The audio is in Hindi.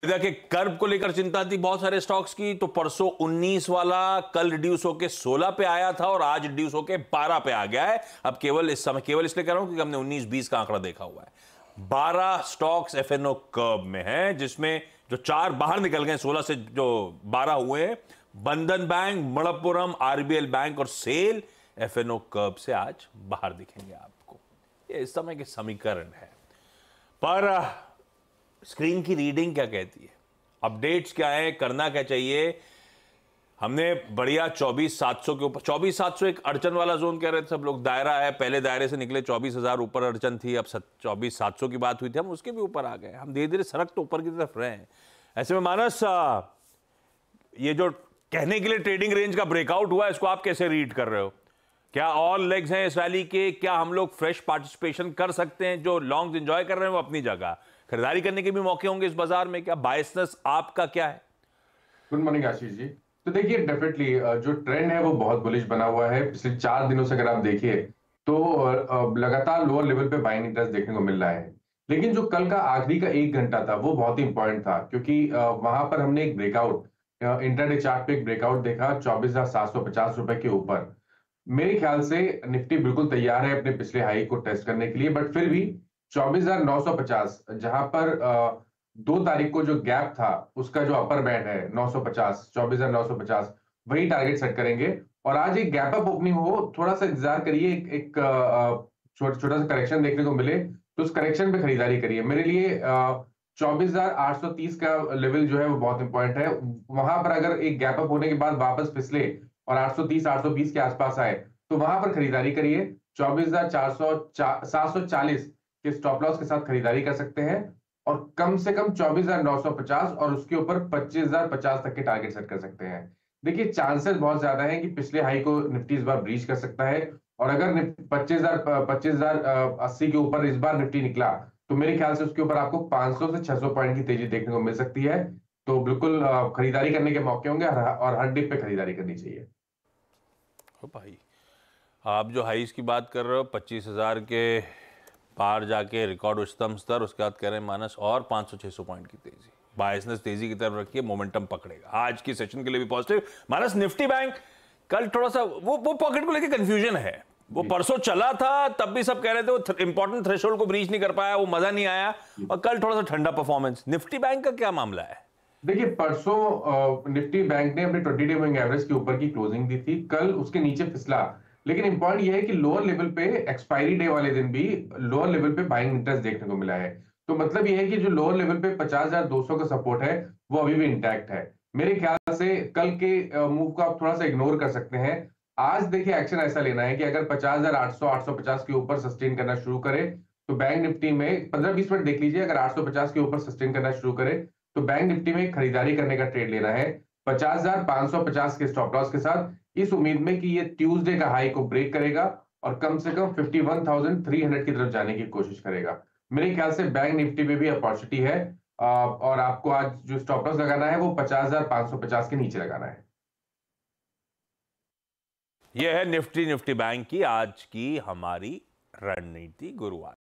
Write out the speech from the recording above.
देखिए कर्व को लेकर चिंता थी बहुत सारे स्टॉक्स की, तो परसों 19 वाला कल रिड्यूस होके 16 पे आया था और आज रिड्यूस होके 12 पे आ गया है। अब केवल इस समय केवल इसलिए कह रहा हूं क्योंकि हमने 19-20 का आंकड़ा देखा हुआ है। 12 स्टॉक्स एफएनओ कर्व में हैं, जिसमें जो 4 बाहर निकल गए, 16 से जो 12 हुए हैं, बंधन बैंक, मणप्पुरम, आरबीएल बैंक और सेल एफएनओ कर्व से आज बाहर दिखेंगे आपको। ये इस समय के समीकरण है, पर स्क्रीन की रीडिंग क्या कहती है, अपडेट्स क्या है, करना क्या चाहिए। हमने बढ़िया 24,700 के ऊपर, 24,700 एक अड़चन वाला जोन कह रहे थे सब लोग, दायरा है, पहले दायरे से निकले 24,000 ऊपर अड़चन थी, अब 24,700 की बात हुई थी, हम उसके भी ऊपर आ गए, हम धीरे धीरे सड़क तो ऊपर की तरफ रहे हैं। ऐसे में मानस, ये जो कहने के लिए ट्रेडिंग रेंज का ब्रेकआउट हुआ, इसको आप कैसे रीड कर रहे हो? क्या ऑल लेग्स हैं इस रैली के? क्या हम लोग फ्रेश पार्टिसिपेशन कर सकते हैं? जो लॉन्ग एंजॉय कर रहे हैं वो अपनी जगह, खरीदारी करने के भी मौके होंगे इस बाजार में। क्या बायसनेस आपका क्या है? Good morning Ashish ji. तो देखिए डेफिनेटली जो ट्रेंड है वो बहुत बुलिश बना हुआ है। पिछले 4 दिनों से अगर आप देखिए तो लगातार लोअर लेवल पे बाइंग इंटरेस्ट देखने को मिल रहा है। लेकिन जो कल का आखिरी का 1 घंटा था वो बहुत ही इंपॉर्टेंट था, क्योंकि वहां पर हमने एक ब्रेकआउट, इंट्राडे चार्ट पे एक ब्रेकआउट देखा 24,750 रुपए के ऊपर। मेरे ख्याल से निफ्टी बिल्कुल तैयार है अपने पिछले हाई को टेस्ट करने के लिए, बट फिर भी 24,950 जहां पर 2 तारीख को जो गैप था उसका जो अपर बैंड है 950, 24,950 वही टारगेट सेट करेंगे। और आज एक गैप अप ओपनिंग हो, थोड़ा सा इंतजार करिए, एक छोटा सा करेक्शन देखने को मिले तो उस करेक्शन पे खरीदारी करिए। मेरे लिए 24,830 का लेवल जो है वो बहुत इंपॉर्टेंट है। वहां पर अगर एक गैप अप होने के बाद वापस फिसले और 830 820 के आसपास आए तो वहां पर खरीदारी करिए। 24,400 740 के स्टॉप लॉस के साथ खरीदारी कर सकते हैं और कम से कम 24,950 और उसके ऊपर 25,050 तक के टारगेट सेट कर सकते हैं। देखिए चांसेस बहुत ज्यादा है कि पिछले हाई को निफ्टी इस बार ब्रीच कर सकता है, और अगर 25,080 के ऊपर इस बार निफ्टी निकला तो मेरे ख्याल से उसके ऊपर आपको 500 से 600 पॉइंट की तेजी देखने को मिल सकती है। तो बिल्कुल खरीदारी करने के मौके होंगे और हर डिप पे खरीदारी करनी चाहिए। भाई आप जो हाइस की बात कर रहे हो, 25,000 के पार जाके रिकॉर्ड उच्चतम स्तर, उसके बाद कह रहे हैं मानस और 500-600 पॉइंट की तेजी, बायसनेस तेजी की तरफ रखिए, मोमेंटम पकड़ेगा। आज की सेशन के लिए भी पॉजिटिव मानस। निफ्टी बैंक कल थोड़ा सा वो पॉकेट को लेकर कंफ्यूजन है। वो परसों चला था तब भी सब कह रहे थे वो इंपॉर्टेंट थ्रेशोल्ड को ब्रीच नहीं कर पाया, वो मजा नहीं आया, और कल थोड़ा सा ठंडा परफॉर्मेंस। निफ्टी बैंक का क्या मामला है? देखिए परसों निफ्टी बैंक ने अपने 20 डे मूविंग एवरेज के ऊपर की क्लोजिंग दी थी, कल उसके नीचे फिसला। लेकिन इंपॉर्टेंट यह है कि लोअर लेवल पे एक्सपायरी डे वाले दिन भी लोअर लेवल पे बाइंग इंटरेस्ट देखने को मिला है। तो मतलब यह है कि जो लोअर लेवल पे 50,200 का सपोर्ट है वो अभी भी इंटैक्ट है। मेरे ख्याल से कल के मूव को आप थोड़ा सा इग्नोर कर सकते हैं। आज देखिए एक्शन ऐसा लेना है कि अगर 50,800 850 के ऊपर सस्टेन करना शुरू करे तो बैंक निफ्टी में 15-20 मिनट देख लीजिए, अगर 850 के ऊपर सस्टेन करना शुरू करे तो बैंक निफ्टी में खरीदारी करने का ट्रेड लेना है 50,550 के स्टॉप लॉस के साथ, इस उम्मीद में कि ये ट्यूसडे का हाई को ब्रेक करेगा और कम से कम 51,300 की तरफ जाने की कोशिश करेगा। मेरे ख्याल से बैंक निफ्टी में भी अपॉर्चुनिटी है, और आपको आज जो स्टॉप लॉस लगाना है वो 50,550 के नीचे लगाना है। यह है निफ्टी बैंक की आज की हमारी रणनीति गुरुवार।